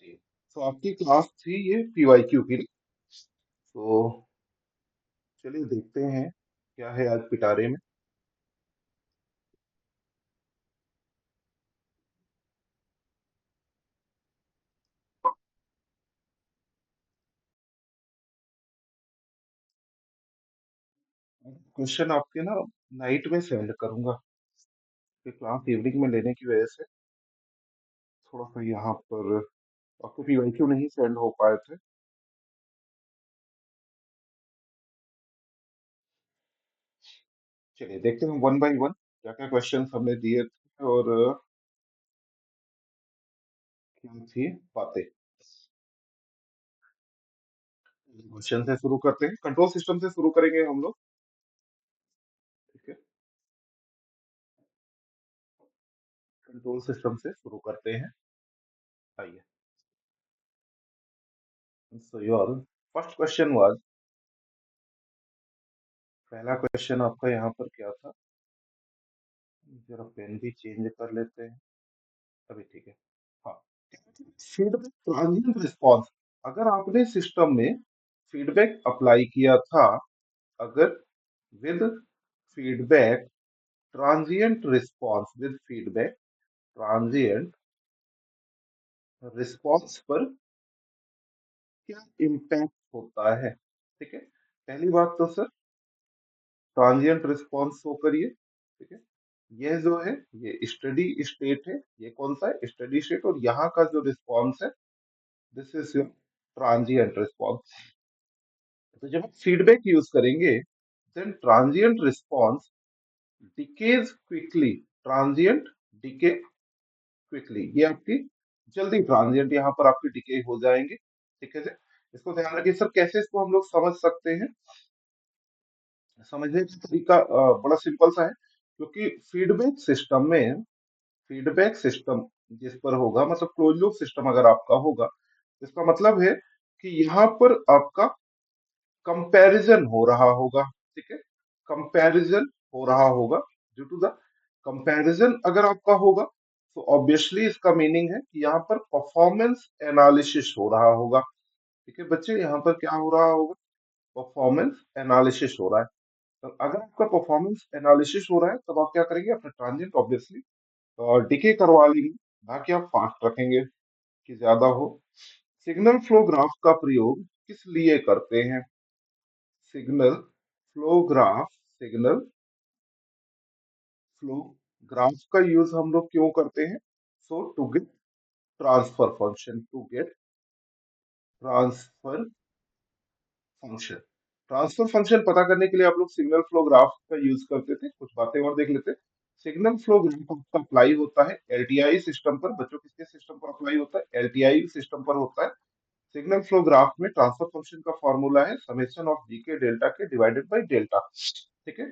जी। तो आपकी क्लास थी ये पीवाईक्यू की ना? तो चलिए देखते हैं क्या है आज पिटारे में। क्वेश्चन आपके ना नाइट में सेंड करूंगा, कि क्लास इवनिंग में लेने की वजह से थोड़ा सा यहाँ पर आपको पीवाईक्यू नहीं सेंड हो पाए थे। चलिए देखते हैं वन बाय वन क्या क्या क्वेश्चन हमने दिए थे और क्या थी बातें। क्वेश्चन से शुरू करते हैं, कंट्रोल सिस्टम से शुरू करेंगे हम लोग। ठीक है, कंट्रोल सिस्टम से शुरू करते हैं। आइए, so your first question was, पहला क्वेश्चन आपका यहाँ पर क्या था? जरा पेन भी चेंज कर लेते हैं, अभी ठीक है। हाँ, फीडबैक ट्रांजिएंट रिस्पॉन्स। अगर आपने सिस्टम में फीडबैक अप्लाई किया था, अगर with feedback transient response, with feedback transient response पर क्या इम्पैक्ट होता है? ठीक है, पहली बात तो सर ट्रांजिएंट रिस्पॉन्स शो करिए। ठीक है, यह जो है ये स्टडी स्टेट है, ये कौन सा है? Steady state. और यहाँ का जो रिस्पॉन्स है, this is your transient response. तो जब हम फीडबैक यूज करेंगे, then transient response decays quickly. Transient decay quickly, ये आपकी जल्दी ट्रांजिएंट यहाँ पर आपकी डिके हो जाएंगे। ठीक है जी? इसको ध्यान रखिए सर, कैसे इसको हम लोग समझ सकते हैं? समझने का तरीका बड़ा सिंपल सा है, क्योंकि फीडबैक सिस्टम जिस पर होगा, मतलब क्लोज लूप सिस्टम अगर आपका होगा, इसका मतलब है कि यहाँ पर आपका कंपैरिजन हो रहा होगा। ठीक है, कंपैरिजन हो रहा होगा। ड्यू टू द कंपैरिजन अगर आपका होगा, तो ऑब्वियसली इसका मीनिंग है कि यहाँ पर परफॉर्मेंस एनालिसिस हो रहा होगा। ठीक है बच्चे, यहाँ पर क्या हो रहा होगा? परफॉर्मेंस एनालिसिस हो रहा है। तो अगर आपका परफॉर्मेंस एनालिसिस हो रहा है, तब आप क्या करेंगे? अपने ट्रांजिएंट ऑब्वियसली डिके करवा लेंगे, ना कि आप फास्ट रखेंगे कि ज्यादा हो। सिग्नल फ्लो ग्राफ का प्रयोग किस लिए करते हैं? Signal flow graph, signal flow graph का यूज हम लोग क्यों करते हैं? So to get transfer function, to get transfer function. Transfer function पता करने के लिए आप लोग सिग्नल फ्लो ग्राफ का यूज करते थे। कुछ बातें और देख लेते हैं। सिग्नल फ्लो ग्राफ आपका अप्लाई होता है एलटीआई सिस्टम पर। बच्चों किसके सिस्टम पर अप्लाई होता है? एलटीआई सिस्टम पर होता है। सिग्नल फ्लो ग्राफ में ट्रांसफर फंक्शन का फॉर्मूला है समेशन ऑफ जी के डेल्टा के डिवाइडेड बाई डेल्टा। ठीक है,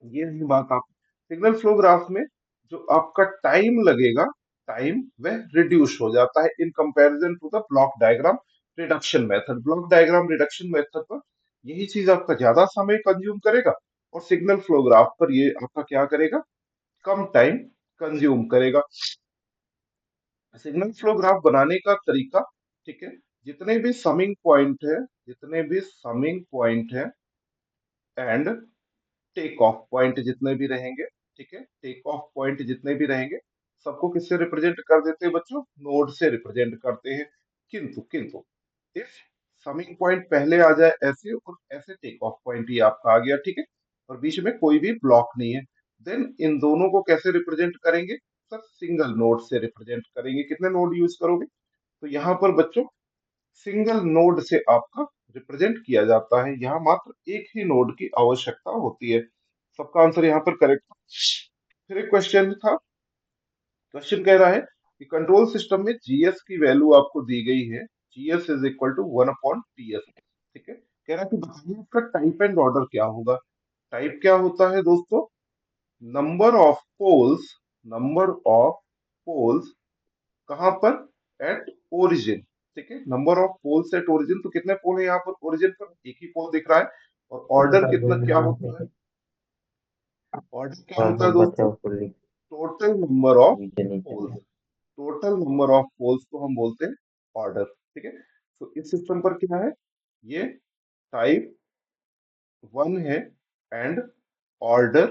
ये रही बात। आप सिग्नल फ्लो ग्राफ में जो आपका टाइम लगेगा, टाइम वह रिड्यूस हो जाता है in comparison to the block diagram reduction method. Block diagram reduction method पर यही चीज आपका ज्यादा समय कंज्यूम करेगा, और सिग्नल फ्लो ग्राफ पर ये आपका क्या करेगा? कम टाइम कंज्यूम करेगा। सिग्नल फ्लो ग्राफ बनाने का तरीका, ठीक है, जितने भी समिंग पॉइंट है, जितने भी समिंग पॉइंट है एंड टेक ऑफ पॉइंट जितने भी रहेंगे, ठीक है, टेक ऑफ पॉइंट जितने भी रहेंगे, सबको किससे रिप्रेजेंट कर देते हैं बच्चों? नोड से रिप्रेजेंट करते हैं। किंतु किंतु इफ समिंग पॉइंट पहले आ जाए ऐसे, और ऐसे टेक ऑफ पॉइंट ही आपका आ गया, ठीक है, और बीच में कोई भी ब्लॉक नहीं है, देन इन दोनों को कैसे रिप्रेजेंट करेंगे? सर सिंगल नोड से रिप्रेजेंट करेंगे। कितने नोड यूज करोगे? तो यहाँ पर बच्चों सिंगल नोड से आपका रिप्रेजेंट किया जाता है। यहाँ मात्र एक ही नोड की आवश्यकता होती है। सबका आंसर यहाँ पर करेक्ट था। फिर एक क्वेश्चन था, क्वेश्चन कह रहा है कि कंट्रोल सिस्टम में जीएस की वैल्यू आपको दी गई है, जीएस इज इक्वल टू 1/टीएस। ठीक है, कह रहा है कि बताइए इसका टाइप एंड ऑर्डर क्या होगा? टाइप क्या होता है दोस्तों? Number of poles, number of poles कहां पर? At origin. ठीक है, number of poles at origin. तो कितने पोल है यहाँ पर ओरिजिन पर? एक ही पोल दिख रहा है। और ऑर्डर कितना क्या होता है? ऑर्डर क्या होता है दोस्तों? बचाओ फुल्ली टोटल नंबर ऑफ नीचे नीचे poles, total number of poles को हम बोलते हैं ऑर्डर। ठीक है, तो इस सिस्टम पर क्या है, ये टाइप वन है एंड ऑर्डर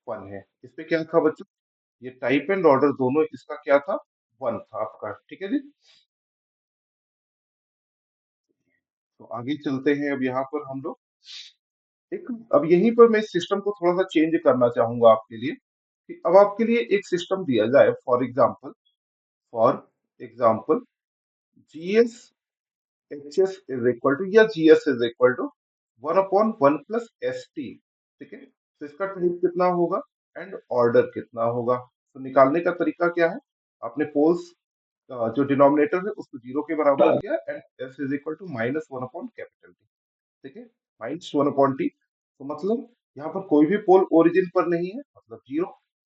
वन है। इस पे क्या था बच्चों, ये टाइप एंड ऑर्डर दोनों इसका क्या था, वन था आपका। ठीक है जी, तो आगे चलते हैं। अब यहाँ पर हम लोग एक, अब यहीं पर मैं इस सिस्टम को थोड़ा सा चेंज करना चाहूंगा आपके लिए, कि अब आपके लिए एक सिस्टम दिया जाए, for example G S H S is equal to, या G S is equal to 1/1 + ST। ठीक है, तो इसका टाइप कितना होगा एंड ऑर्डर कितना होगा। तो निकालने का तरीका क्या है, आपने पोल्स जो डिनोमिनेटर है उसको जीरो के बराबर किया and S is equal to -1/T। ठीक है, -1/T, तो मतलब यहाँ पर कोई भी पोल ओरिजिन पर नहीं है, मतलब जीरो।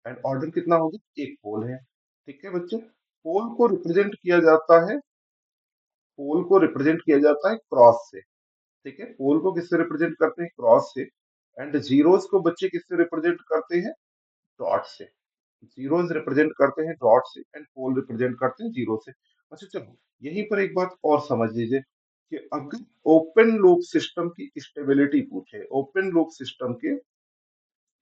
एंड ऑर्डर कितना होगा, एक पोल है। ठीक है बच्चे, पोल को रिप्रेजेंट किया जाता है, पोल को रिप्रेजेंट किया जाता है क्रॉस से। ठीक है, पोल को किससे रिप्रेजेंट करते हैं, क्रॉस से। एंड जीरोस को बच्चे किससे रिप्रेजेंट करते हैं, डॉट से। जीरोस रिप्रेजेंट करते हैं डॉट से एंड पोल रिप्रेजेंट करते हैं जीरो से। अच्छा चलो, यहीं पर एक बात और समझ लीजिए कि अगर ओपन लूप सिस्टम की स्टेबिलिटी पूछे, ओपन लूप सिस्टम के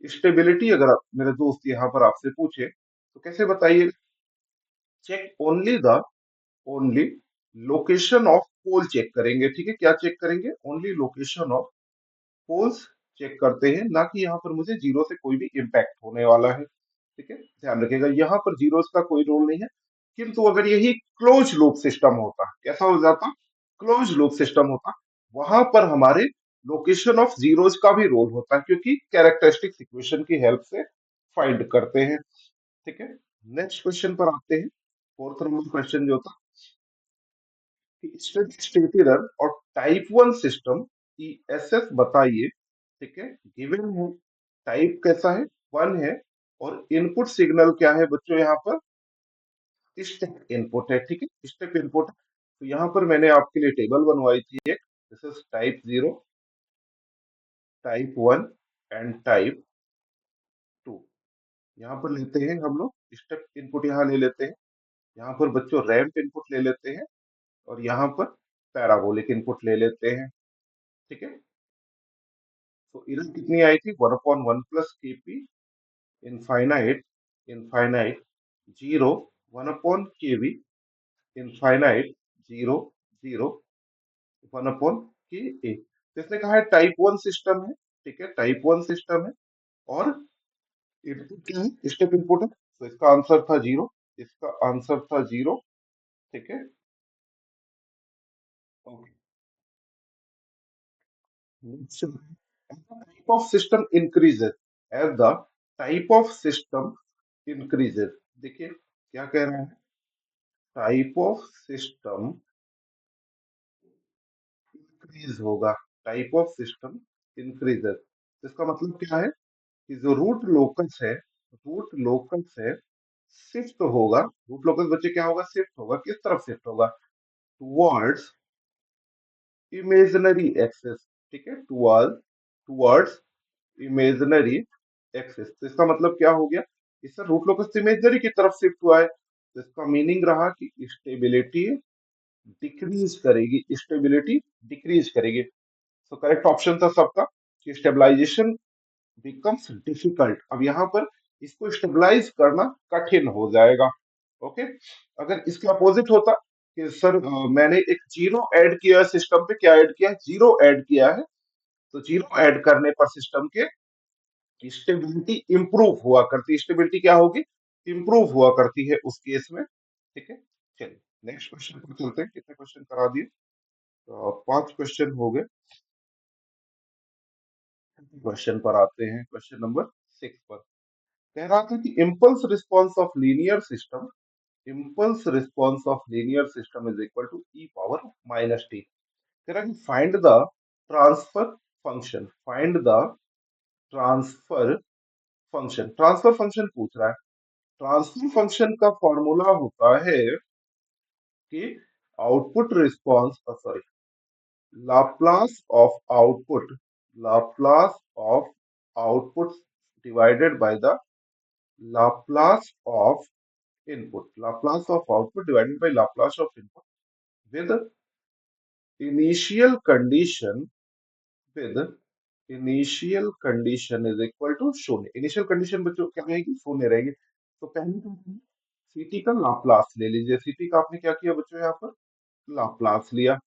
स्टेबिलिटी अगर आप मेरे दोस्त यहाँ पर आपसे पूछे, तो कैसे बताइए, check only location of pole check करेंगे। ठीक है, क्या चेक करेंगे, only location of poles check करते हैं, ना कि यहाँ पर मुझे जीरो से कोई भी इम्पैक्ट होने वाला है। ठीक है, ध्यान रखिएगा, यहाँ पर जीरोस का कोई रोल नहीं है। किंतु अगर यही क्लोज लूप सिस्टम होता, कैसा हो जाता, क्लोज लूप सिस्टम होता, वहां पर हमारे लोकेशन ऑफ जीरोस का भी रोल होता है, क्योंकि कैरेक्टरिस्टिक इक्वेशन की हेल्प से फाइंड करते हैं। ठीक है, नेक्स्ट क्वेश्चन पर आते हैं। फोर्थ नंबर क्वेश्चन जो था, स्टेट एरर और टाइप वन सिस्टम की एसएस बताइए। ठीक है, गिवन है, टाइप कैसा है, वन है, और इनपुट सिग्नल क्या है बच्चों, यहाँ पर स्टेप इनपुट है। ठीक है, स्टेप इनपुट है। तो यहाँ पर मैंने आपके लिए टेबल बनवाई थी एक, this is type zero, type one and type two. यहाँ पर लेते हैं हम लोग स्टेप इनपुट, यहाँ ले लेते हैं, यहाँ पर बच्चों रैंप इनपुट ले लेते हैं, और यहाँ पर पैराबोलिक इनपुट ले लेते हैं। ठीक है, तो एरर कितनी आई थी, 1/1 + KP infinite, infinite, zero, 1/KB infinite, zero, zero, 1/KA। तो इसने कहा है टाइप वन सिस्टम है। ठीक है, टाइप वन सिस्टम है, और इनपुट क्या है, स्टेप इनपुट है, तो इसका आंसर था जीरो, इसका आंसर था जीरो। ठीक है, okay, type of system increases, as the type of system increases. देखिए क्या कह रहा है, टाइप ऑफ सिस्टम इंक्रीज होगा, टाइप ऑफ सिस्टम इंक्रीजेस। इसका मतलब क्या है, कि जो रूट लोकस है, रूट लोकस है, शिफ्ट होगा, रूट लोकस बच्चे क्या होगा, शिफ्ट होगा, किस तरफ शिफ्ट होगा, टुवर्ड्स इमेजिनरी एक्सेस। ठीक है, टुवर्ड्स इमेजिनरी एक्सेस। तो इसका मतलब क्या हो गया, इसका रूट लोकस इमेजिनरी की तरफ शिफ्ट हुआ है, तो इसका मीनिंग रहा कि स्टेबिलिटी डिक्रीज करेगी, स्टेबिलिटी डिक्रीज करेगी। तो करेक्ट ऑप्शन था सबका कि स्टेबलाइजेशन बिकम्स डिफिकल्ट। अब यहाँ पर इसको स्टेबलाइज करना कठिन हो जाएगा। ओके, अगर इसके अपोजिट होता कि सर मैंने एक जीरो ऐड किया है सिस्टम पे, क्या ऐड किया है, जीरो ऐड किया है, तो जीरो ऐड करने पर सिस्टम के स्टेबिलिटी इंप्रूव हुआ करती, स्टेबिलिटी क्या होगी, इंप्रूव हुआ करती है उस केस में। ठीक है, चलिए नेक्स्ट क्वेश्चन पर चलते हैं। कितने क्वेश्चन करा दिए, तो 5 क्वेश्चन हो गए। क्वेश्चन पर आते हैं, क्वेश्चन नंबर 6 पर। कह रहा था कि impulse response of linear system, impulse response of linear system is equal to e⁻−t। कह रहा है कि find the transfer function, find the transfer function, transfer function पूछ रहा है। ट्रांसफर फंक्शन का फॉर्मूला होता है कि output response, sorry, Laplace of output, Laplace of output divided by the Laplace of input, Laplace of output divided by Laplace of input with initial condition, with initial condition is equal to शून्य। Initial condition बच्चों क्या रहेगी? शून्य रहेगी। तो पहले तो सीटी का लाप्लास ले लीजिए। सीटी का आपने क्या किया बच्चों? यहाँ पर लाप्लास लिया।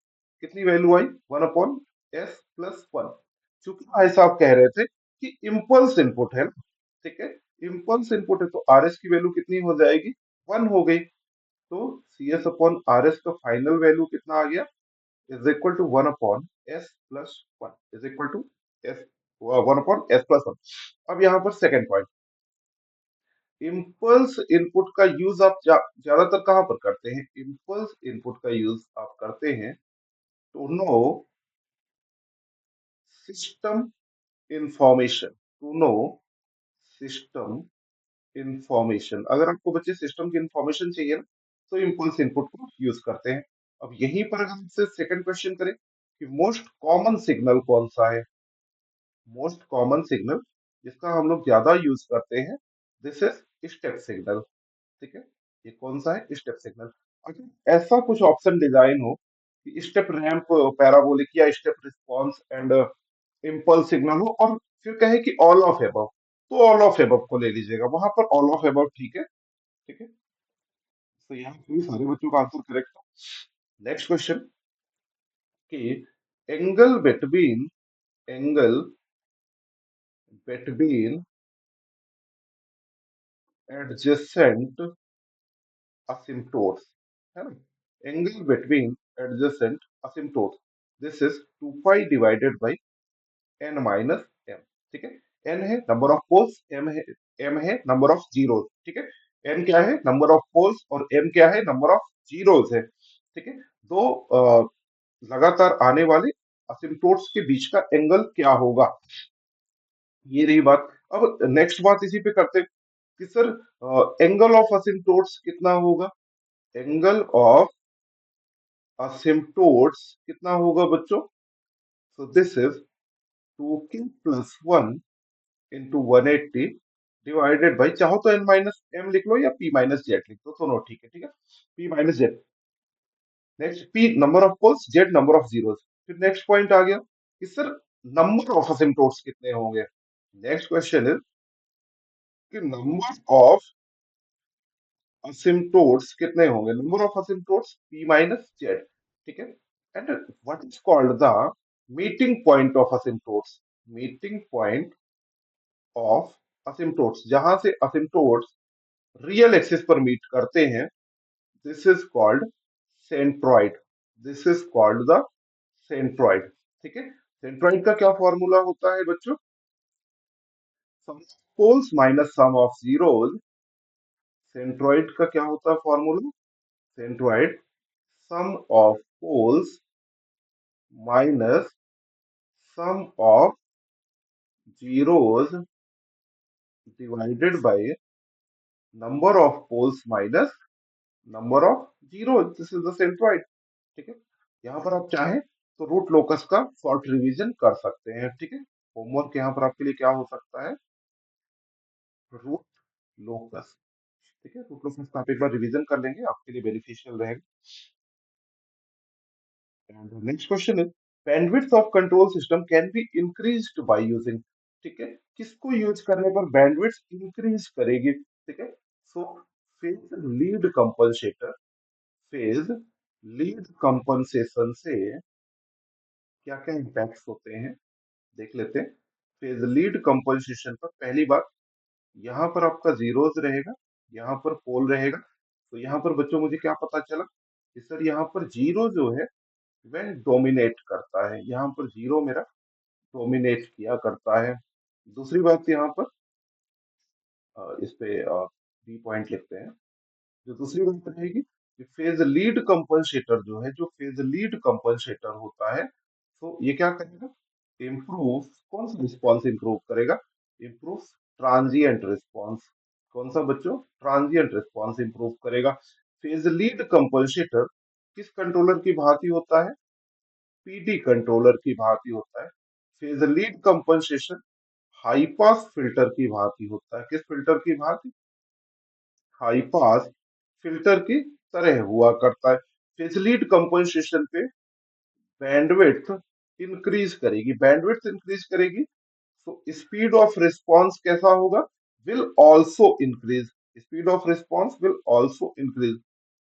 कितनी वैल्यू आई? 1/s+1। चूंकि भाई साहब कह रहे थे कि इम्पल्स इनपुट है ना, ठीक है, इम्पल्स इनपुट है, तो आर एस की वैल्यू कितनी हो जाएगी? 1 हो गई। तो C S upon R S का फाइनल वैल्यू कितना आ गया? Is equal to 1/s+1 is equal to S, 1/s+1। अब यहाँ पर सेकेंड पॉइंट, इम्पल्स इनपुट का यूज आप ज्यादातर कहाँ पर करते हैं? इम्पल्स इनपुट का यूज आप करते हैं to know system information, to know system information. अगर आपको बच्चे सिस्टम की इंफॉर्मेशन चाहिए ना, तो इम्पल्स इनपुट को यूज करते हैं। अब यहीं पर अगर हमसे सेकंड क्वेश्चन करें कि मोस्ट कॉमन सिग्नल कौन सा है, मोस्ट कॉमन सिग्नल जिसका हम लोग ज्यादा यूज करते हैं, दिस इज स्टेप सिग्नल, ठीक है। ये कौन सा है? Step signal. अगर ऐसा कुछ ऑप्शन डिजाइन हो कि स्टेप रैंप, पैराबोलिक या step response and impulse signal हो, और फिर कहे कि ऑल ऑफ एबव, तो ऑल ऑफ एबव को ले लीजिएगा। वहां पर ऑल ऑफ एबव ठीक है, ठीक है। तो यहाँ पे भी सारे बच्चों का आंसर करेक्ट था। नेक्स्ट क्वेश्चन कि angle between, angle between adjacent asymptotes, है ना, angle between adjacent asymptotes, this is 2 pi divided by n minus m, ठीक है। n है नंबर ऑफ पोल्स, m है नंबर ऑफ जीरोस, ठीक है। n क्या है? नंबर ऑफ पोल्स, और m क्या है? नंबर ऑफ जीरोस है, ठीक है। दो लगातार आने वाले असिम्प्टोट्स के बीच का एंगल क्या होगा? ये रही बात। अब नेक्स्ट बात इसी पे करते हैं कि सर एंगल ऑफ असिम्प्टोट्स कितना होगा? एंगल ऑफ असिम्प्टोट्स कितना होगा बच्चों? सो this is 2k+1 into 180 divided by, चाहो तो n माइनस एम लिख लो या p माइनस जेड लिख दो, दोनों ठीक है, ठीक है। p minus Z. Next p number of poles, z number of zeros. फिर नेक्स्ट पॉइंट आ गया कि सर नंबर ऑफ असिम्प्टोट्स कितने होंगे? नेक्स्ट क्वेश्चन इज कि नंबर ऑफ असिम्प्टोट्स कितने होंगे? Number of asymptotes p minus Z, ठीक है। And what is called the meeting point of asymptotes? Meeting point of asymptotes, जहां से असिम्प्टोट्स रियल एक्सिस पर मीट करते हैं, this is called centroid, this is called the centroid, ठीक है। Centroid का क्या फॉर्मूला होता है बच्चों? Sum of poles minus sum of zeros. Centroid का क्या होता है formula? Centroid sum of poles minus sum of zeros divided by number of poles minus number of zero, this is the centroid, ठीक है। यहाँ पर आप चाहें तो रूट लोकस का शॉर्ट रिवीजन कर सकते हैं, ठीक है। होमवर्क यहाँ पर आपके लिए क्या हो सकता है? रूट लोकस, ठीक है। रूट लोकस का आप एक बार रिवीजन कर लेंगे, आपके लिए बेनिफिशियल रहेगा। And next question is bandwidth of control system can be increased by using, ठीक है। किसको यूज करने पर बैंडविड्थ इंक्रीज करेगी? ठीक है। So phase lead compensator, phase lead compensation से क्या क्या इम्पैक्ट्स होते हैं देख लेते हैं। फेज लीड कंपनसेशन पर पहली बात, यहाँ पर आपका जीरोस रहेगा, यहाँ पर पोल रहेगा। तो यहाँ पर बच्चों मुझे क्या पता चला कि सर यहाँ पर जीरो जो है वह डोमिनेट करता है, यहाँ पर जीरो मेरा डोमिनेट किया करता है। दूसरी बात यहाँ पर इस पे बी पॉइंट लिखते हैं। जो दूसरी बात रहेगी कि फेज लीड कंपनसेटर जो है, जो फेज लीड कंपनसेटर होता है, तो ये क्या करेगा? इम्प्रूव, कौन सा रिस्पॉन्स इंप्रूव करेगा? Improve transient response. कौन सा बच्चों? ट्रांजिएंट रिस्पॉन्स इंप्रूव करेगा। फेज लीड कंपनसेटर किस कंट्रोलर की भांति होता है? पीडी कंट्रोलर की भांति होता है। Phase lead compensation high pass filter की भांति होता है। किस फिल्टर की भांति? हाई पास फिल्टर की तरह हुआ करता है। फेज लीड कंपनसेशन पे बैंडविड्थ इंक्रीज करेगी, बैंडविड्थ इंक्रीज करेगी, तो स्पीड ऑफ रिस्पॉन्स कैसा होगा, will also increase, speed of response will also increase.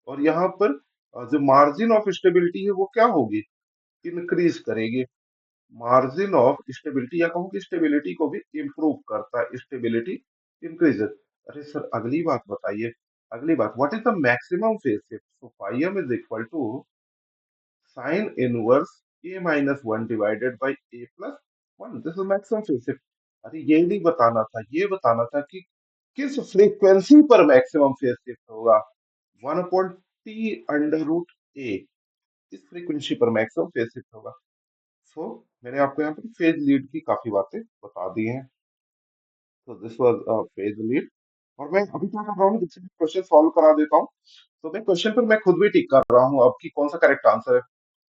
और यहाँ पर जो मार्जिन ऑफ स्टेबिलिटी है वो क्या होगी, इंक्रीज करेगी। मार्जिन ऑफ स्टेबिलिटी या कहूँ कि स्टेबिलिटी को भी इंप्रूव करता है, स्टेबिलिटी इंक्रीजेस। अरे सर अगली बात बताइए, अगली बात, what is the maximum phase shift, so phi is equal to sine inverse A minus one divided by A plus one, this is maximum phase shift. अरे ये नहीं बताना था, ये बताना था कि किस फ्रीक्वेंसी पर मैक्सिमम फेज शिफ्ट होगा, one upon T under root A, इस फ्रीक्वेंसी पर मैक्सिमम फेज शिफ्ट होगा। सो मैंने आपको यहाँ पर फेज लीड की काफी बातें बता दी हैं। तो दिस वाज फेज लीड। और मैं अभी क्या कर रहा हूँ, जैसे क्वेश्चन सॉल्व करा देता हूँ, तो मैं क्वेश्चन पर मैं खुद भी टिक कर रहा हूँ अब कि कौन सा करेक्ट आंसर है।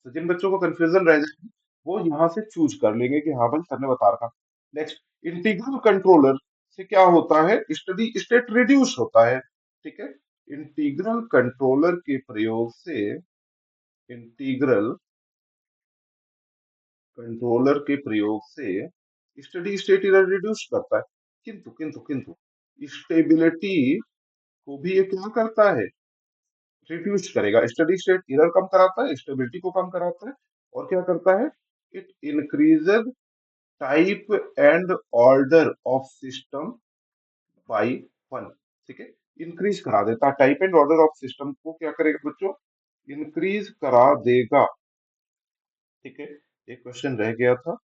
तो जिन बच्चों को कंफ्यूजन रह जाएगी वो यहाँ से चूज कर लेंगे कि हाँ भाई सर ने बता रखा। नेक्स्ट, इंटीग्रल कंट्रोलर से क्या होता है, स्टडी स्टेट रिड्यूस होता है, ठीक है। इंटीग्रल कंट्रोलर के प्रयोग से, इंटीग्रल कंट्रोलर के प्रयोग से स्टडी स्टेट एरर रिड्यूस करता है, किंतु किंतु किंतु स्टेबिलिटी को भी ये क्या करता है, रिड्यूस करेगा। स्टडी स्टेट एरर कम कराता है, स्टेबिलिटी को कम कराता है, और क्या करता है, it increases type and order of system by one, ठीक है। इंक्रीज करा देता है, type and order of system को क्या करेगा बच्चों, इंक्रीज करा देगा, ठीक है। एक क्वेश्चन रह गया था।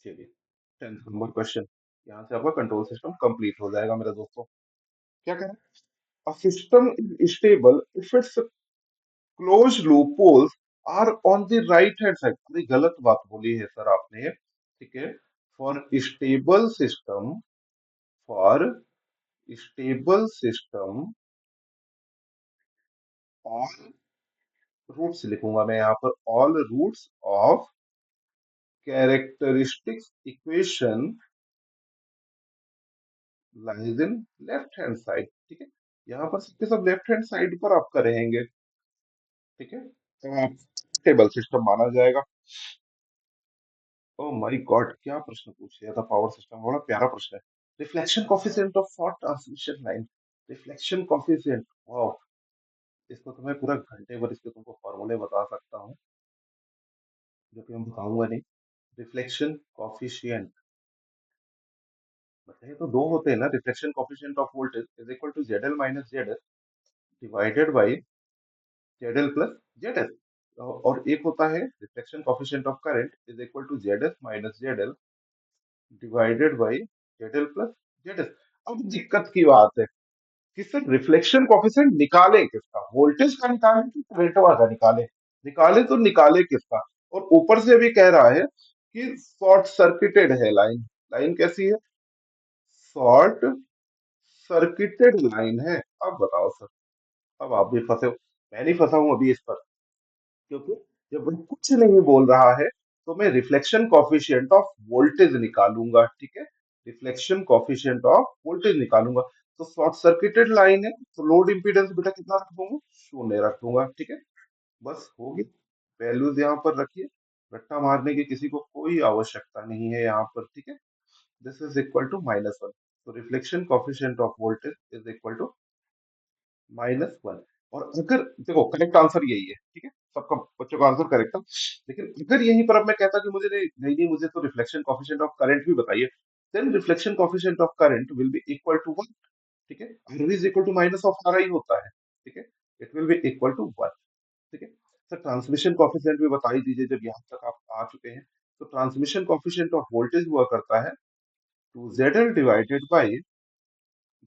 चलिए, 10th नंबर क्वेश्चन, यहाँ से आपका कंट्रोल सिस्टम कंप्लीट हो जाएगा मेरे दोस्तों। क्या कह रहा है, a system is stable if its close loop poles are on the right hand side. अरे गलत बात बोली है सर आपने, ठीक है। For stable system, for stable system, all roots लिखूंगा मैं यहाँ पर, all roots of characteristics equation lies in left hand side, ठीक है। यहाँ पर सबके सब लेफ्ट हैंड साइड पर आपका रहेंगे, ठीक है, तो स्टेबल सिस्टम माना जाएगा। ओ माय गॉड, क्या प्रश्न पूछ लिया था, पावर सिस्टम, बड़ा प्यारा प्रश्न है। Reflection coefficient of short transmission line, reflection coefficient, wow, इसको तो मैं पूरा घंटे भर इसके तुमको फॉर्मूले बता सकता हूँ, जो कि मैं बताऊंगा नहीं। रिफ्लेक्शन कोफिशिएंट, बताइए, तो दो होते हैं ना, reflection coefficient of voltage is equal to Z L minus Z S divided by Z L plus Z S, और एक होता है reflection coefficient of current is equal to Z S minus Z L divided by Z L plus Z S. अब दिक्कत की बात है कि सर रिफ्लेक्शन कोफिशिएंट निकाले किसका, वोल्टेज का निकाले कि करंट का निकाले, निकाले तो निकाले किसका। और ऊपर से भी कह रहा है कि शॉर्ट सर्किटेड है लाइन, लाइन कैसी है, शॉर्ट सर्किटेड लाइन है। अब बताओ सर, अब आप भी फंसे हो, मैं नहीं फंसा हूं अभी इस पर, क्योंकि जब वो कुछ नहीं बोल रहा है तो मैं रिफ्लेक्शन कॉफिशिएंट ऑफ वोल्टेज निकालूंगा, ठीक है, रिफ्लेक्शन कॉफिशिएंट ऑफ वोल्टेज निकालूंगा। तो शॉर्ट सर्किटेड लाइन है, तो लोड इंपीडेंस बेटा कितना रख दूंगा, शून्य रख दूंगा, ठीक है। बस होगी, वैल्यूज यहाँ पर रखिए, रट्टा मारने की किसी को कोई आवश्यकता नहीं है यहाँ पर, ठीक है। This is equal to minus one, तो reflection coefficient of voltage is equal to minus one. और अगर देखो करेक्ट आंसर यही है, ठीक है, सबका बच्चों का आंसर करेक्ट था। लेकिन अगर यहीं पर अब मैं कहता कि मुझे नहीं नहीं नहीं, मुझे तो रिफ्लेक्शन कॉफिशिएंट ऑफ करंट भी बताइए, then reflection coefficient of current will be equal to one, ठीक है, R is equal to minus of R I होता है, ठीक है, it will be equal to one, ठीक है। सर ट्रांसमिशन कॉफिशिएंट भी बता ही दीजिए, जब यहाँ तक आप आ चुके हैं। तो ट्रांसमिशन कॉफिशिएंट ऑफ वोल्टेज हुआ करता है two Z L divided by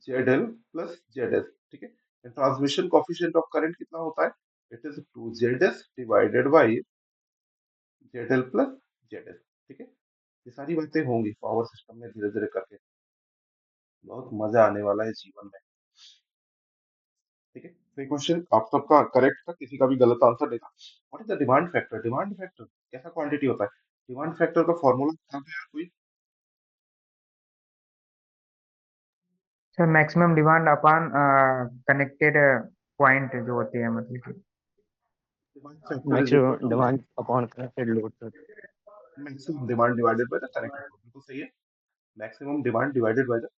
Z L plus Z S, ठीक है। ट्रांसमिशन कॉफिशिएंट ऑफ करंट कितना होता है, it is two Z S divided by Z L plus Z S, ठीक है। ये सारी बातें होंगी पावर सिस्टम में धीरे धीरे करके, बहुत मजा आने वाला है जीवन में, ठीक है। तो ये क्वेश्चन आप सबका करेक्ट था, किसी का भी गलत आंसर नहीं था। What is the demand factor, demand factor कैसा क्वांटिटी होता है, डिमांड फैक्टर का फॉर्मूला था यार कोई, sir maximum demand upon connected point जो होती है, मतलब कि demand factor is equal maximum to demand upon connected load sir. Maximum demand divided by the connected load, बिल्कुल सही है। Maximum demand divided by the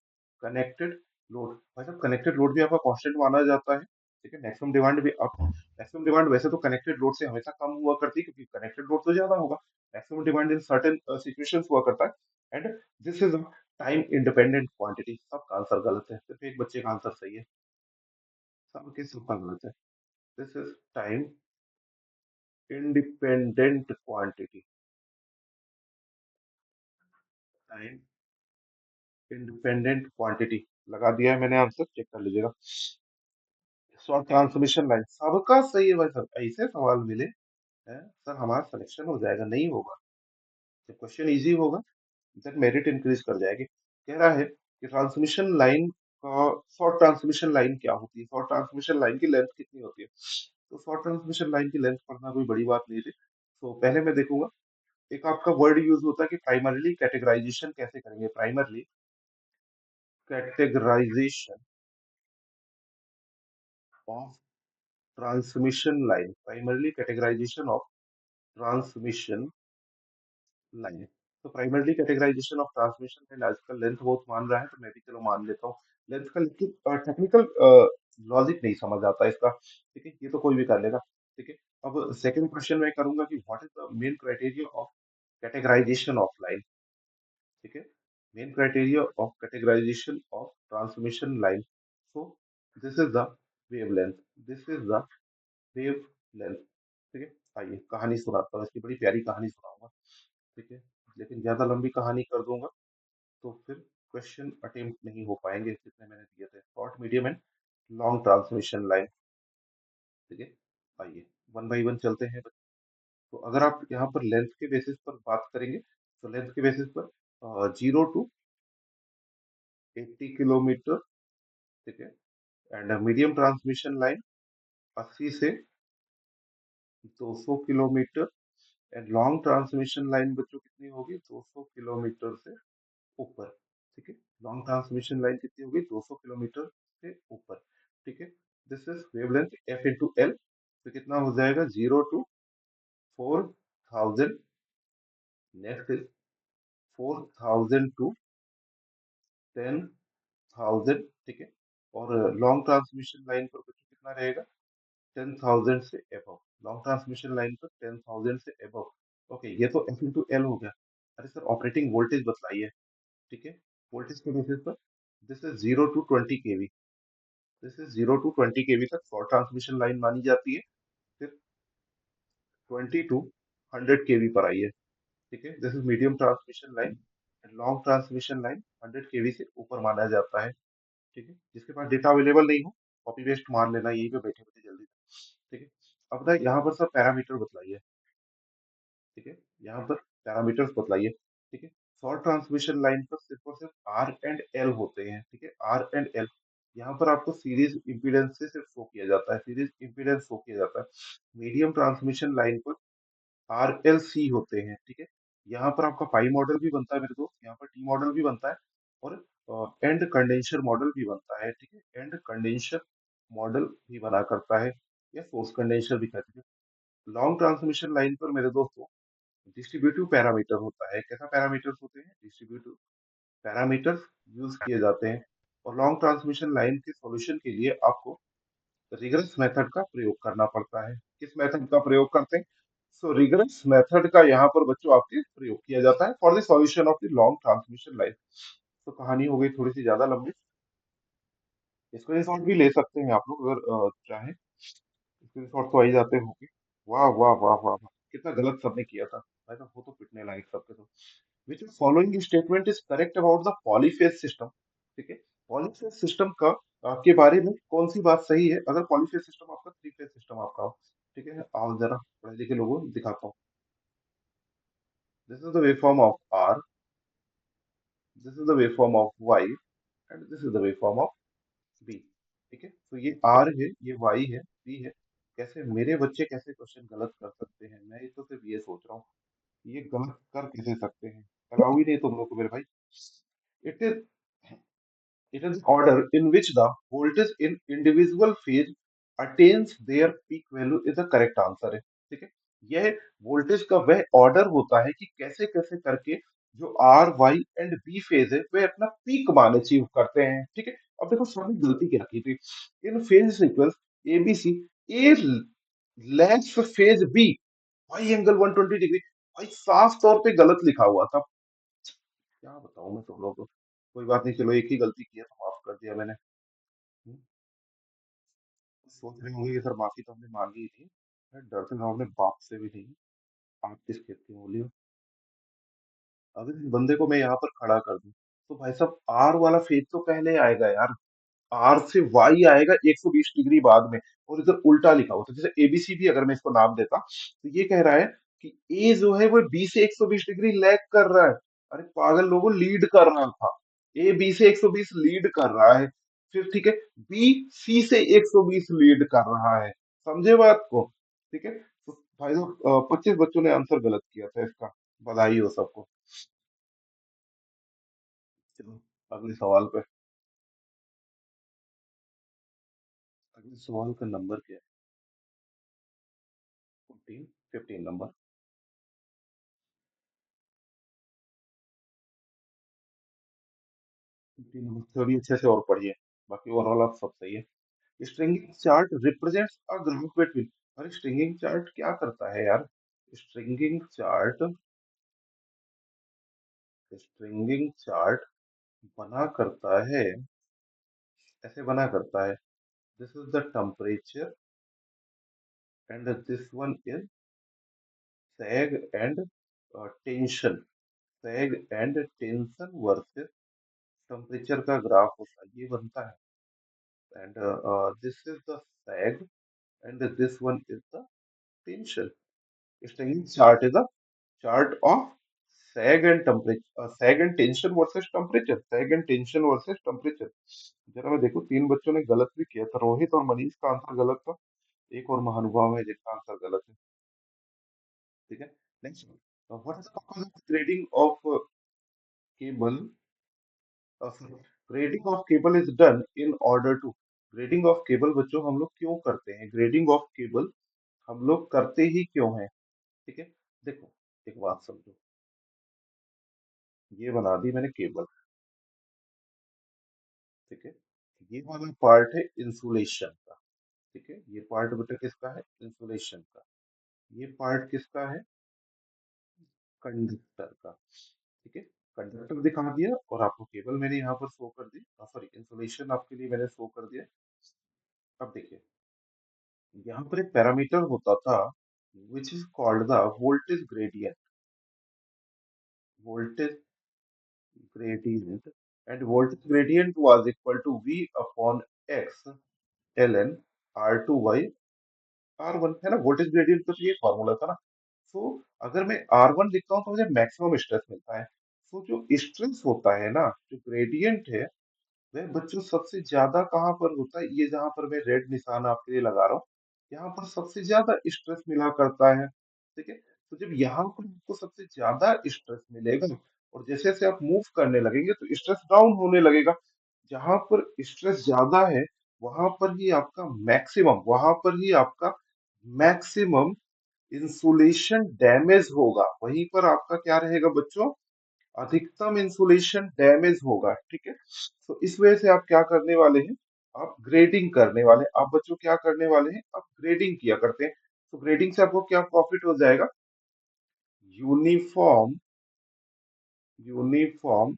connected load. भाई साहब कनेक्टेड लोड भी आपका कांस्टेंट माना जाता है, ठीक है। मैक्सिमम डिमांड भी आप, मैक्सिमम डिमांड वैसे तो कनेक्टेड लोड से हमेशा कम हुआ करती है क्योंकि कनेक्टेड लोड तो ज्यादा होगा। Maximum demand in certain situations हुआ करता है। And this is time independent quantity. सबका आंसर गलत है, सिर्फ एक बच्चे का आंसर सही है, सबके सबका गलत है। This is time independent quantity, time independent quantity. लगा दिया है मैंने आंसर, चेक कर लीजिएगा। शॉर्ट ट्रांसमिशन लाइन, सबका सही है भाई साहब। ऐसे सवाल मिले हैं सर हमारा सिलेक्शन हो जाएगा, नहीं होगा। जब क्वेश्चन इजी होगा तब मेरिट इंक्रीज कर जाएगी। कह रहा है कि ट्रांसमिशन लाइन का, शॉर्ट ट्रांसमिशन लाइन क्या होती है, शॉर्ट ट्रांसमिशन लाइन की लेंथ कितनी होती है। तो शॉर्ट ट्रांसमिशन लाइन की लेंथ पढ़ना कोई बड़ी बात नहीं थी। तो पहले मैं देखूंगा, एक आपका वर्ड यूज होता है कि प्राइमरली कैटेगराइजेशन कैसे करेंगे। Primarily categorization of transmission line, primarily categorization of transmission line. तो primarily categorization of transmission line, आजकल लेंथ बहुत मान रहा है तो मैं भी चलो मान लेता हूँ लेंथ का, लेकिन टेक्निकल लॉजिक नहीं समझ आता इसका, ठीक है। ये तो कोई भी कर लेगा, ठीक है। अब सेकंड क्वेश्चन मैं करूंगा कि what is the main criteria of categorisation of line, ठीक है। Main criteria of categorisation of transmission line. So this is the wavelength, this is the wavelength, ठीक है। आइए कहानी सुनाता हूँ, इसकी बड़ी प्यारी कहानी सुनाऊंगा, ठीक है। लेकिन ज्यादा लंबी कहानी कर दूंगा तो फिर क्वेश्चन अटेम्प्ट नहीं हो पाएंगे जितने मैंने दिए थे। Short, medium and long transmission line, ठीक है। आइए वन बाई वन चलते हैं। तो अगर आप यहाँ पर लेंथ के बेसिस पर बात करेंगे तो लेंथ के बेसिस पर 0 to 80 किलोमीटर, ठीक है। एंड मीडियम ट्रांसमिशन लाइन 80 से 200 kilometre. And long transmission line बच्चों कितनी होगी, 200 किलोमीटर से ऊपर, ठीक है। लॉन्ग ट्रांसमिशन लाइन कितनी होगी, 200 किलोमीटर से ऊपर, ठीक है। This is wavelength F into L. तो कितना हो जाएगा, 0 to 4000, नेक्स्ट इज 4000 to 10,000, ठीक है। और लॉन्ग ट्रांसमिशन लाइन पर बच्चों कितना रहेगा, 10,000 से एबव। लॉन्ग ट्रांसमिशन लाइन पर 10,000 से एबव। ओके, ये तो एफ इंटू एल हो गया। अरे सर ऑपरेटिंग वोल्टेज बताइए, ठीक है। वोल्टेज के बेसिस पर this is 0 to 20 kV, this is 0 to 20 kV तक शॉर्ट ट्रांसमिशन लाइन मानी जाती है। फिर 20 to 100 kV पर आई है, ठीक है। This is medium transmission line. Long transmission line 100 kV से ऊपर माना जाता है, ठीक है। जिसके पास डेटा अवेलेबल नहीं हो, कॉपी पेस्ट मार लेना यहीं पे बैठे बैठे जल्दी से, ठीक है। अब ना यहाँ पर सब पैरामीटर बतलाइए, ठीक है। यहाँ पर पैरामीटर्स बतलाइए, ठीक है। शॉर्ट ट्रांसमिशन लाइन पर सिर्फ और सिर्फ आर एंड एल होते हैं, ठीक है। आर एंड एल, यहाँ पर आपको सीरीज इंपीडेंस से सिर्फ शो किया जाता है, सीरीज इंपीडेंस शो किया जाता है। मीडियम ट्रांसमिशन लाइन पर आर एल सी होते हैं, ठीक है। यहाँ पर आपका पाई मॉडल भी बनता है मेरे दोस्त, यहाँ पर टी मॉडल भी बनता है, और एंड कंडेंसर मॉडल भी बनता है, ठीक है। एंड कंडेंसर मॉडल भी बना करता है, या सोर्स कंडेंसर भी कहते हैं। लॉन्ग ट्रांसमिशन लाइन पर मेरे दोस्तों डिस्ट्रीब्यूटिव पैरामीटर होता है। कैसा पैरामीटर्स होते हैं, डिस्ट्रीब्यूटिव पैरामीटर्स यूज किए जाते हैं। और लॉन्ग ट्रांसमिशन लाइन के सॉल्यूशन के लिए आपको रिगरस मेथड का प्रयोग करना पड़ता है। किस मेथड का प्रयोग करते हैं, सो रिगरस मेथड का यहाँ पर बच्चों आपके प्रयोग किया जाता है for the solution of the long transmission line. तो कहानी हो गई थोड़ी सी ज्यादा लंबी, स्क्रीनशॉट भी ले सकते हैं आप लोग अगर चाहें, स्क्रीनशॉट तो आ ही जाते होंगे। वाह वाह वाह वाह वाह, कितना गलत सबने किया था भाई साहब, वो तो पिटने लायक सबके तो। Which following statement is correct about the polyphase system, ठीक है। पॉलीफेज सिस्टम का के बारे में कौन सी बात सही है, अगर पॉलीफेज सिस्टम आपका थ्री फेज सिस्टम आपका हो, ठीक है। आओ जरा पढ़े लिखे लोगों को दिखाता हूँ। This is the waveform of R, this is the waveform of Y, and this is the waveform of B, ठीक है। तो ये आर है, ये वाई है, बी है। कैसे मेरे बच्चे कैसे क्वेश्चन गलत कर सकते हैं, मैं तो सिर्फ ये सोच रहा हूँ, ये गलत कर कैसे सकते हैं। अलाउ ही नहीं तुम लोग को मेरे भाई। It is It is order in which the voltage in individual phase attains their peak value is the correct answer है। ठीक है, यह वोल्टेज का वह ऑर्डर होता है कि कैसे कैसे करके जो R Y and B phase है वे अपना पीक मान अचीव करते हैं। ठीक है, अब देखो सर ने गलती क्या की थी इन फेज सीक्वेंस एबीसी, ए लैग्स फेज बी भाई एंगल 120 डिग्री, भाई साफ तौर पे गलत लिखा हुआ था। क्या बताऊं मैं तुम लोगों को, कोई बात नहीं, चलो एक ही गलती की है तो माफ कर दिया मैंने। हम्म, सोच रहे होंगे कि सर माफी तो हमने मांगी ही थी, मैं डरते थे अपने बाप से भी नहीं, आप किस खेत की मूली हो। अगर इस बंदे को मैं यहाँ पर खड़ा कर दूं तो भाई साहब आर वाला फेज तो पहले आएगा यार, आर से वाई आएगा 120 डिग्री बाद में, और इधर उल्टा लिखा हुआ था। जैसे एबीसी भी अगर मैं इसको नाम देता तो ये कह रहा है कि ए जो है वो बी से 120 डिग्री लैग कर रहा है। अरे पागल लोगों, लीड कर रहा था, ए बी से 120 लीड कर रहा है, फिर ठीक है बी सी से 120 लीड कर रहा है। समझे बात को? ठीक है, तो भाई साहब 25 बच्चों ने आंसर गलत किया था इसका, बधाई हो सबको। चलो अगले सवाल पे। अगले सवाल का नंबर क्या है? 15, 15 नंबर। 15 नंबर थोड़ी अच्छे से और पढ़िए, बाकी ओवरऑल आप सब सही है। Stringing chart represents a graph between, अरे स्ट्रिंगिंग चार्ट क्या करता है यार? स्ट्रिंगिंग चार्ट, स्ट्रिंगिंग चार्ट बना करता है, ऐसे बना करता है, this is the temperature and this one is sag and tension, sag and tension versus temperature का ग्राफ होता है, ये बनता है। And this is the sag and this one is the tension. Stringing chart is a chart of sag and temperature, sag and tension versus temperature, sag and tension versus temperature। जरा मैं देखो, तीन बच्चों ने गलत भी किया था, रोहित और मनीष का आंसर गलत था, एक और महानुभाव है जिसका आंसर गलत है। ठीक है, next, what is the purpose of grading of cable, grading of cable is done in order to, grading of cable बच्चों हम लोग क्यों करते हैं, ग्रेडिंग ऑफ केबल हम लोग करते ही क्यों हैं? ठीक है, देखो एक बात समझो, ये बना दी मैंने केबल, ठीक है, ये वाला पार्ट है इंसुलेशन का, ठीक है, ये पार्ट बेटा किसका है, इंसुलेशन का, ये पार्ट किसका है, कंडक्टर का। ठीक है, कंडक्टर दिखा दिया और आपको केबल मैंने यहाँ पर शो कर दी, सॉरी इंसुलेशन आपके लिए मैंने शो कर दिया। अब देखिए यहाँ पर एक पैरामीटर होता था which is called the voltage gradient, voltage gradient, and voltage gradient was equal to V upon X ln R2 by R1, है ना, वोल्टेज ग्रेडियंट का तो ये फॉर्मूला था ना। तो अगर मैं R1 लिखता हूँ तो मुझे मैक्सिमम स्ट्रेस मिलता है, तो जो स्ट्रेस होता है ना, जो ग्रेडियंट है वह बच्चों सबसे ज्यादा कहाँ पर होता है, ये जहां पर मैं रेड निशान आपके लिए लगा रहा हूँ, यहाँ पर सबसे ज्यादा स्ट्रेस मिला करता है। ठीक है, तो जब यहाँ पर आपको सबसे ज्यादा स्ट्रेस मिलेगा और जैसे जैसे आप मूव करने लगेंगे तो स्ट्रेस डाउन होने लगेगा, जहां पर स्ट्रेस ज्यादा है वहां पर ही आपका मैक्सिमम, वहां पर ही आपका मैक्सिमम इंसुलेशन डैमेज होगा, वहीं पर आपका क्या रहेगा बच्चों, अधिकतम इंसुलेशन डैमेज होगा। ठीक है, तो इस वजह से आप क्या करने वाले हैं, आप ग्रेडिंग करने वाले हैं। आप बच्चों क्या करने वाले हैं, आप ग्रेडिंग किया करते हैं। तो ग्रेडिंग से आपको क्या प्रॉफिट हो जाएगा, uniform, uniform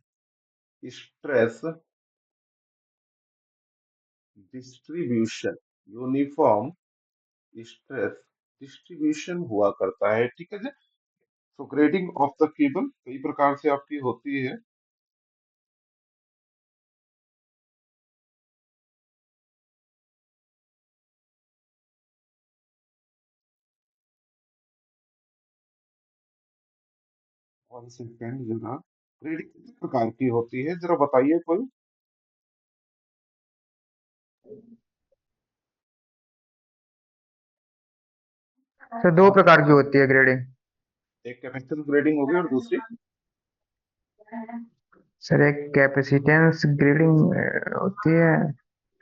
stress distribution, uniform stress distribution हुआ करता है। ठीक है जी, तो ग्रेडिंग ऑफ द केबल कई प्रकार से आपकी होती है। वन सेकेंड जरा, ग्रेडिंग कितने प्रकार की होती है जरा बताइए कोई। सर दो प्रकार की होती है ग्रेडिंग। एक कैपेसिटेंस ग्रेडिंग होगी और दूसरी सर एक कैपेसिटेंस ग्रेडिंग होती है।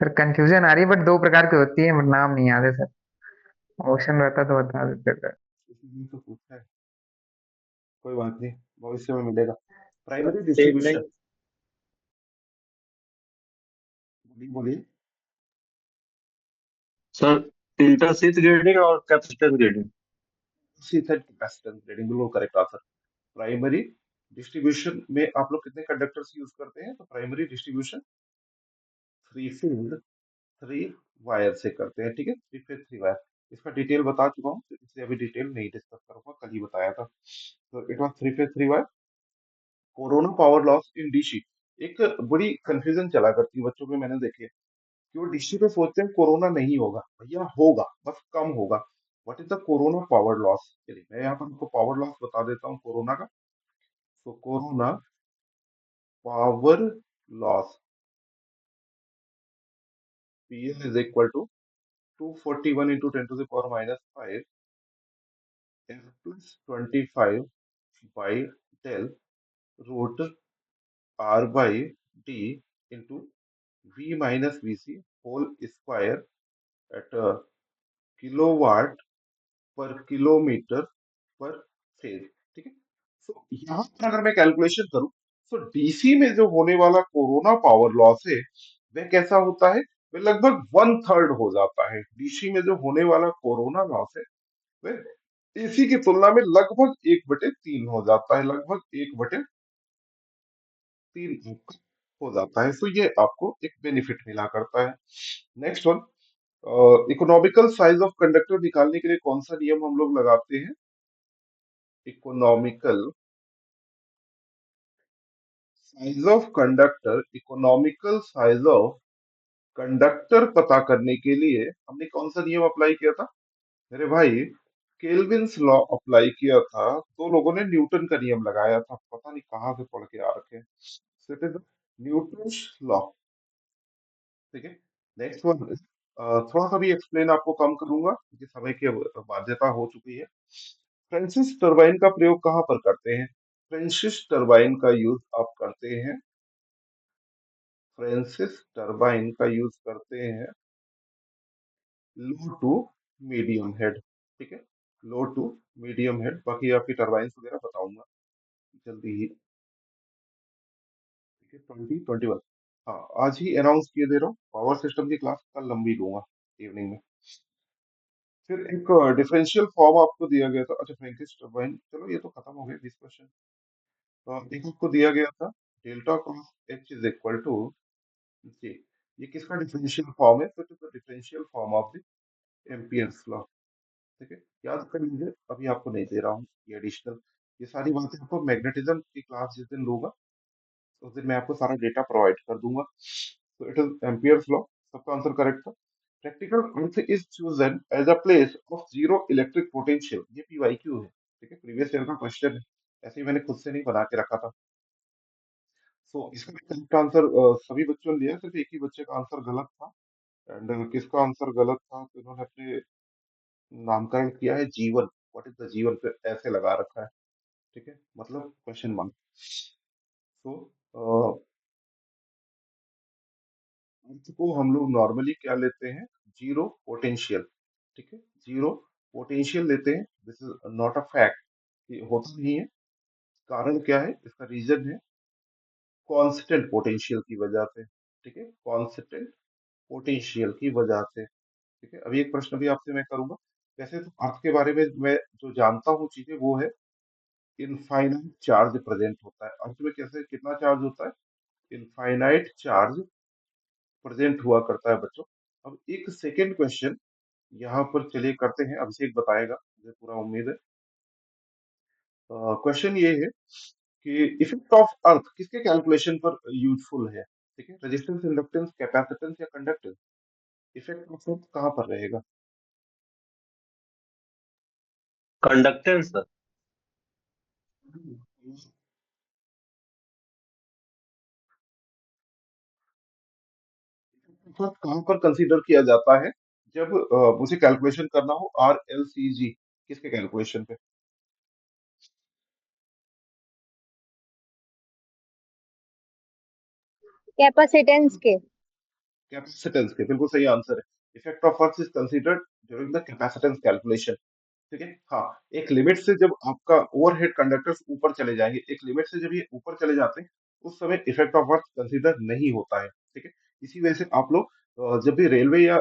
सर कंफ्यूजन आ रही है, बट दो प्रकार की होती है, बट नाम नहीं याद है सर। ऑप्शन रहता तो बता देते सर। इसलिए तो पूछा है। कोई बात नहीं, भविष्य में मिलेगा। प्राइमरी एक नहीं डिस्ट्रीब्यूशन। बोलिए बोलिए। सर, इंटरशीथ ग्रेडिंग और कैपेसिटेंस ग्रेडिंग। शीथन कैपेसिटेंस ग्रेडिंग बिल्कुल करेक्ट आंसर। प्राइमरी डिस्ट्रीब्यूशन में आप लोग कितने कंडक्टर्स यूज करते हैं? तो primary distribution three field three wire से करते हैं, ठीक है, थ्री फेज थ्री वायर। इसका डिटेल बता चुका हूँ, तो इससे अभी डिटेल नहीं डिस्कस करूंगा, कल ही बताया था। तो it was three phase three wire. Corona power loss in DC. एक बड़ी कंफ्यूजन चला करती है बच्चों में, मैंने देखी है कि वो डीसी पे सोचते हैं कोरोना नहीं होगा, भैया होगा, बस कम होगा। What is the corona power loss? चलिए मैं यहाँ पर आपको पावर लॉस बता देता हूँ कोरोना का। तो corona power loss PL is equal to 241 into 10 to the power -5 f plus 25 by del root r by d into v minus vc whole square at kilowatt पर किलोमीटर पर phase, ठीक है। तो यहाँ पर अगर मैं कैलकुलेशन करूं, तो डीसी में जो होने वाला कोरोना पावर लॉस है वह कैसा होता है? वह लगभग वन थर्ड हो जाता है। डीसी में जो होने वाला कोरोना लॉस है वह एसी की तुलना में लगभग 1/3 हो जाता है, लगभग 1/3 हो जाता है। तो ये आपको एक बेनिफिट मिला करता है। Next one, economical size of conductor निकालने के लिए कौन सा नियम हम लोग लगाते हैं? Economical size of conductor, economical size of conductor पता करने के लिए हमने कौन सा नियम अप्लाई किया था मेरे भाई? केल्विन्स लॉ अप्लाई किया था। दो लोगों ने न्यूटन का नियम लगाया था, पता नहीं कहाँ से पढ़ के आ रखे हैं। So it is Newton's law, ठीक है। नेक्स्ट वन, थोड़ा सा भी एक्सप्लेन आपको कम करूंगा क्योंकि समय की अब बाध्यता हो चुकी है। फ्रांसिस टरबाइन का प्रयोग कहाँ पर करते हैं? फ्रांसिस टरबाइन का यूज आप करते हैं, फ्रांसिस टरबाइन का यूज करते हैं लो टू मीडियम हेड, ठीक है, लो टू मीडियम हेड। बाकी आपकी टरबाइन वगैरह बताऊंगा जल्दी ही, ठीक है। 2021, हाँ आज ही अनाउंस किए दे रहा हूँ। पावर सिस्टम की क्लास कल लंबी लूंगा इवनिंग में। फिर एक डिफरेंशियल फॉर्म आपको दिया गया था। अच्छा, फ्रैंकिस टरबाइन, चलो ये तो खत्म हो गया 20 क्वेश्चन। एक आपको दिया गया था, delta cross H is equal to G. ये किसका डिफरेंशियल फॉर्म है? तो differential form of the Ampere's law, ठीक है। याद कर लीजिए, अभी आपको नहीं दे रहा हूँ ये एडिशनल। ये सारी बातें आपको मैग्नेटिज्म की क्लास जिस दिन लूंगा उस दिन मैं आपको सारा डेटा प्रोवाइड कर दूंगा। तो इट इज एम्पियर्स लॉ, सबका आंसर करेक्ट था। Practical earth is chosen as a place of zero electric potential. ये पीवाईक्यू है, ठीक है, प्रीवियस ईयर का क्वेश्चन है। ऐसे ही मैंने खुद से नहीं बना के रखा था। सो इसका करेक्ट आंसर सभी बच्चों ने लिया, सिर्फ एक ही बच्चे का आंसर गलत था। एंड किसका आंसर गलत था? तो इन्होंने अपने नामकरण किया है जीवन। व्हाट इज द जीवन पे ऐसे लगा रखा है, ठीक है, मतलब क्वेश्चन मार्क। सो अर्थ को हम लोग नॉर्मली क्या लेते हैं? जीरो पोटेंशियल, ठीक है, जीरो पोटेंशियल लेते हैं। This is not a fact, ये होता नहीं है। कारण क्या है? इसका रीजन है कांस्टेंट पोटेंशियल की वजह से, ठीक है, कांस्टेंट पोटेंशियल की वजह से, ठीक है। अभी एक प्रश्न भी आपसे मैं करूंगा। वैसे तो अर्थ के बारे में मैं जो जानता हूँ चीजें वो है इनफाइनाइट चार्ज प्रेजेंट होता है अर्थ में। कैसे, कितना चार्ज होता है? इनफाइनाइट चार्ज प्रेजेंट हुआ करता है बच्चों। अब एक सेकेंड क्वेश्चन यहाँ पर चलिए करते हैं, अभिषेक बताएगा, मुझे पूरा उम्मीद है। क्वेश्चन ये है कि इफेक्ट ऑफ अर्थ किसके कैलकुलेशन पर यूजफुल है? ठीक है, रेजिस्टेंस, इंडक्टेंस, कैपेसिटेंस या कंडक्टेंस? इफेक्ट ऑफ अर्थ कहाँ पर रहेगा? Conductance sir. अर्थ कहाँ पर कंसीडर किया जाता है जब मुझे कैलकुलेशन करना हो आर एल सी जी? किसके कैलकुलेशन पे? कैपेसिटेंस के। कैपेसिटेंस के, बिल्कुल सही आंसर है। Effect of earth is considered during the capacitance calculation. ठीक है, हाँ। एक लिमिट से जब आपका ओवरहेड कंडक्टर्स ऊपर चले जाएंगे, एक लिमिट से जब ये ऊपर चले जाते हैं, उस समय इफेक्ट ऑफ अर्थ कंसीडर नहीं होता है। ठीक है, इसी वजह से आप लोग जब भी रेलवे या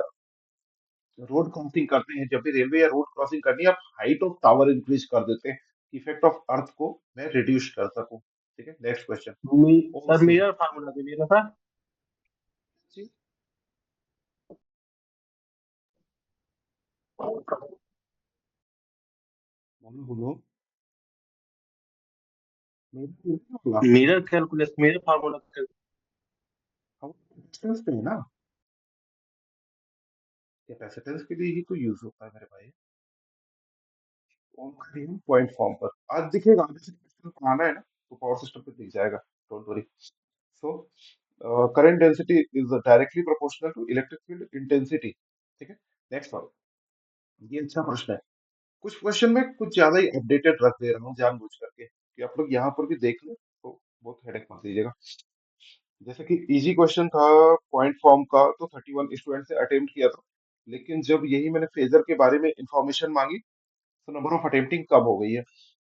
रोड क्रॉसिंग करते हैं, जब भी रेलवे या रोड क्रॉसिंग करनी है, आप हाइट ऑफ टावर इंक्रीज कर देते हैं, इफेक्ट ऑफ अर्थ को मैं रिड्यूस कर सकूं। ठीक है, next question. Sir Ohm's mirror formula दे दिया था। जी, बोलो बोलो। मेरा बोला। Mirror calculation, mirror formula. हम कैपेसिटेंस पे है ना, कैपेसिटेंस के लिए ही तो यूज होता है मेरे भाई। ओम का नियम पॉइंट फॉर्म पर आज दिखेगा, आगे से क्वेश्चन पढ़ाना है ना, तो पावर सिस्टम पे दिख जाएगा, don't worry. So current density is directly proportional to electric field intensity. ठीक है, नेक्स्ट वन। ये अच्छा प्रश्न है। कुछ क्वेश्चन में कुछ ज्यादा ही अपडेटेड रख दे रहा हूँ जानबूझ करके, कि आप लोग यहाँ पर भी देख लो, तो बहुत हेडेक मत लीजिएगा। जैसे कि इजी क्वेश्चन था पॉइंट फॉर्म का, तो 31 स्टूडेंट से अटेम्प्ट किया था, लेकिन जब यही मैंने फेजर के बारे में इंफॉर्मेशन मांगी, तो नंबर ऑफ अटेम्प्टिंग कम हो गई है।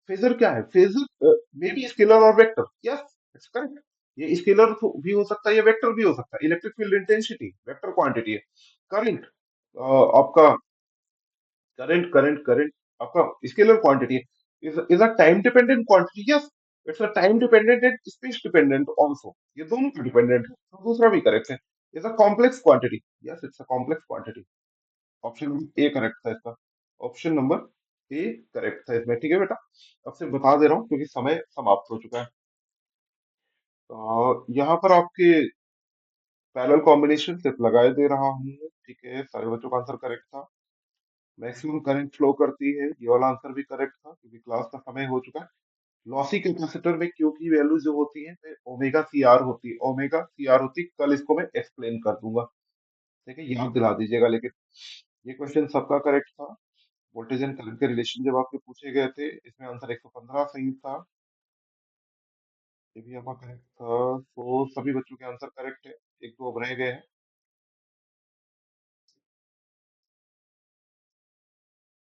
फेजर क्या है? फेजर मे बी स्केलर और वेक्टर। Yes, it's correct. ये स्केलर भी हो सकता है या वेक्टर भी हो सकता है। Electric field intensity vector quantity है। करंट आपका करंट आपका स्केलर क्वांटिटी है। Is a time dependent quantity. Yes, it's a time dependent and space dependent also. ये दोनों पे डिपेंडेंट है, तो दूसरा भी करेक्ट है। Is a complex quantity. Yes, it's a complex quantity. Option number A correct था इसका। ऑप्शन नंबर ए करेक्ट था इसमें। ठीक है बेटा, अब से बता दे रहा हूँ क्योंकि समय समाप्त हो चुका है। यहाँ पर आपके पैरेलल कॉम्बिनेशन सिर्फ लगाए दे रहा हूँ। ठीक है, सारे बच्चों का आंसर करेक्ट था। मैक्सिमम करंट फ्लो करती है, ये वाला आंसर भी करेक्ट था, क्योंकि क्लास का समय हो चुका है। लॉसी कैपेसिटर में क्यू की वैल्यू जो होती है ओमेगा सी आर होती है, ओमेगा सी आर होती है। कल इसको मैं एक्सप्लेन कर दूंगा। ठीक है, याद दिला दीजिएगा। लेकिन ये क्वेश्चन सबका करेक्ट था। वोल्टेज एंड करंट के रिलेशन जब आपके पूछे गए थे, इसमें आंसर 115 सही था। ये भी आपका करेक्ट था। तो सभी बच्चों के आंसर करेक्ट है, एक दो अब रह गए हैं।